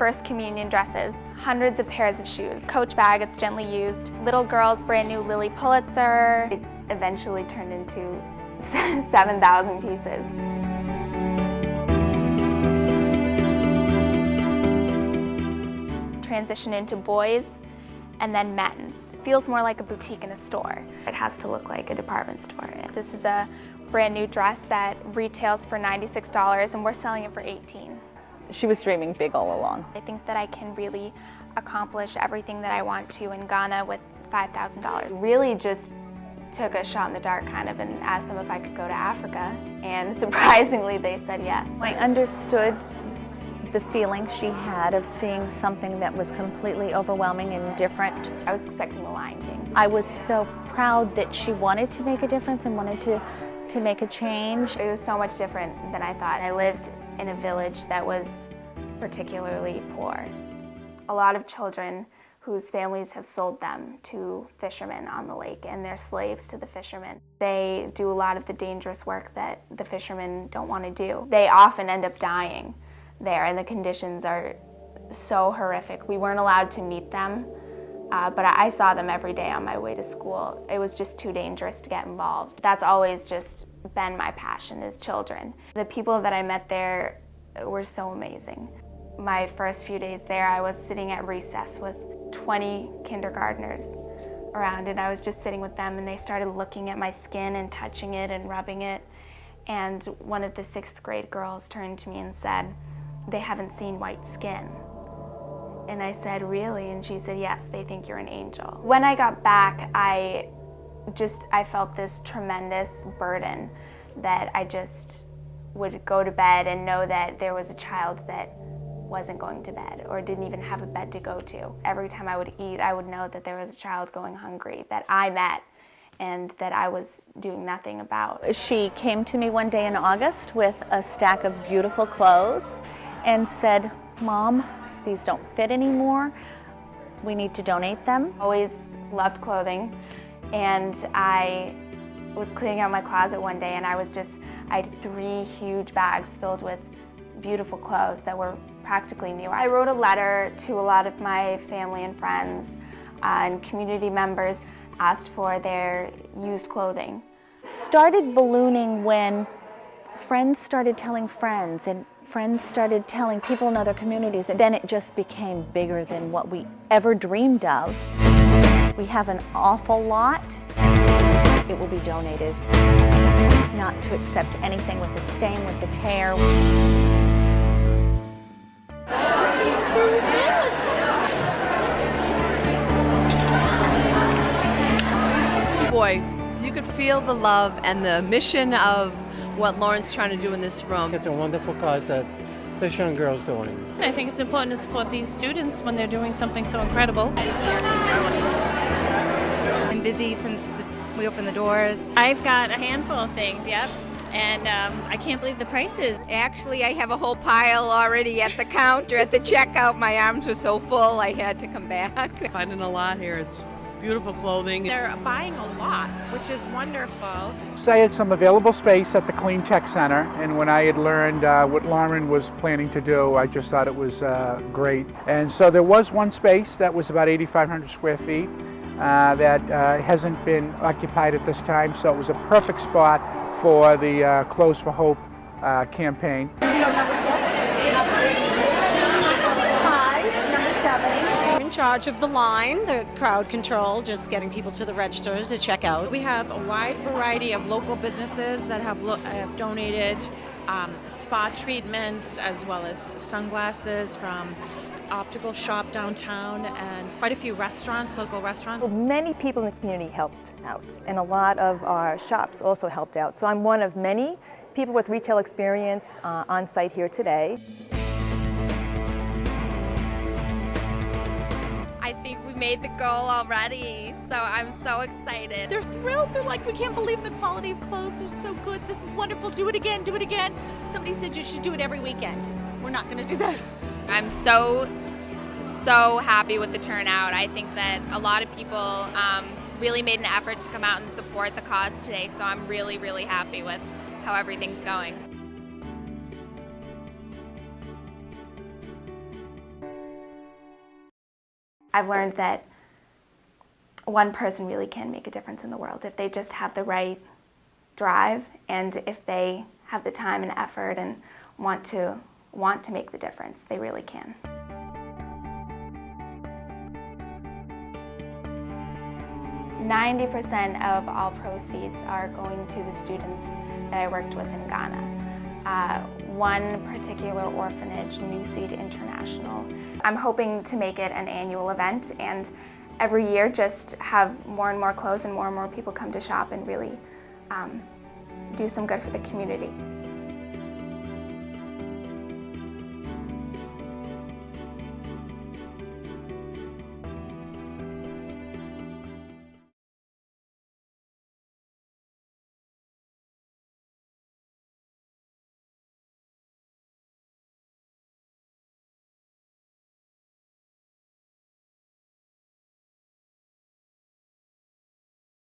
First communion dresses, hundreds of pairs of shoes, Coach bag, it's gently used, little girl's brand new Lily Pulitzer. It eventually turned into 7,000 pieces. Transition into boys and then men's. It feels more like a boutique in a store. It has to look like a department store. This is a brand new dress that retails for $96 and we're selling it for $18. She was dreaming big all along. I think that I can really accomplish everything that I want to in Ghana with $5,000. Really just took a shot in the dark kind of and asked them if I could go to Africa, and surprisingly they said yes. I understood the feeling she had of seeing something that was completely overwhelming and different. I was expecting The Lion King. I was so proud that she wanted to make a difference and wanted to make a change. It was so much different than I thought. I lived in a village that was particularly poor. A lot of children whose families have sold them to fishermen on the lake, and they're slaves to the fishermen. They do a lot of the dangerous work that the fishermen don't want to do. They often end up dying there, and the conditions are so horrific. We weren't allowed to meet them, but I saw them every day on my way to school. It was just too dangerous to get involved. That's always just been my passion, is children. The people that I met there were so amazing. My first few days there, I was sitting at recess with 20 kindergartners around, and I was just sitting with them, and they started looking at my skin and touching it and rubbing it. And one of the 6th grade girls turned to me and said, "They haven't seen white skin." And I said, "Really?" And she said, "Yes, they think you're an angel." When I got back, I felt this tremendous burden that I just would go to bed and know that there was a child that wasn't going to bed or didn't even have a bed to go to. Every time I would eat, I would know that there was a child going hungry that I met and that I was doing nothing about. She came to me one day in August with a stack of beautiful clothes and said, "Mom, these don't fit anymore. We need to donate them." Always loved clothing, and I was cleaning out my closet one day, and I had 3 huge bags filled with beautiful clothes that were practically new. I wrote a letter to a lot of my family and friends and community members, asked for their used clothing. It started ballooning when friends started telling friends, and friends started telling people in other communities, and then it just became bigger than what we ever dreamed of. We have an awful lot. It will be donated. Not to accept anything with a stain, with a tear. This is too much. Boy, you could feel the love and the mission of what Lauren's trying to do in this room. It's a wonderful cause that this young girl's doing. I think it's important to support these students when they're doing something so incredible. Been busy since we opened the doors. I've got a handful of things, yep. And I can't believe the prices. Actually, I have a whole pile already at the counter, at the checkout. My arms were so full, I had to come back. Finding a lot here. It's beautiful clothing. They're buying a lot, which is wonderful. So I had some available space at the Clean Tech Center, and when I had learned what Lauren was planning to do, I just thought it was great. And so there was one space that was about 8,500 square feet that hasn't been occupied at this time, so it was a perfect spot for the Clothes for Hope campaign. Number 6. Hi, number 7. In charge of the line, the crowd control, just getting people to the register to check out. We have a wide variety of local businesses that have donated spa treatments as well as sunglasses from optical shop downtown, and quite a few restaurants, local restaurants. Well, many people in the community helped out, and a lot of our shops also helped out. So I'm one of many people with retail experience on site here today. I think we made the goal already, so I'm so excited. They're thrilled. They're like, "We can't believe the quality of clothes are so good. This is wonderful. Do it again, do it again." Somebody said you should do it every weekend. We're not going to do that. I'm so happy with the turnout. I think that a lot of people really made an effort to come out and support the cause today, so I'm really, really happy with how everything's going. I've learned that one person really can make a difference in the world if they just have the right drive and if they have the time and effort and want to make the difference. They really can. "90% of all proceeds are going to the students that I worked with in Ghana. One particular orphanage, New Seed International. I'm hoping to make it an annual event and every year just have more and more clothes and more people come to shop and really do some good for the community.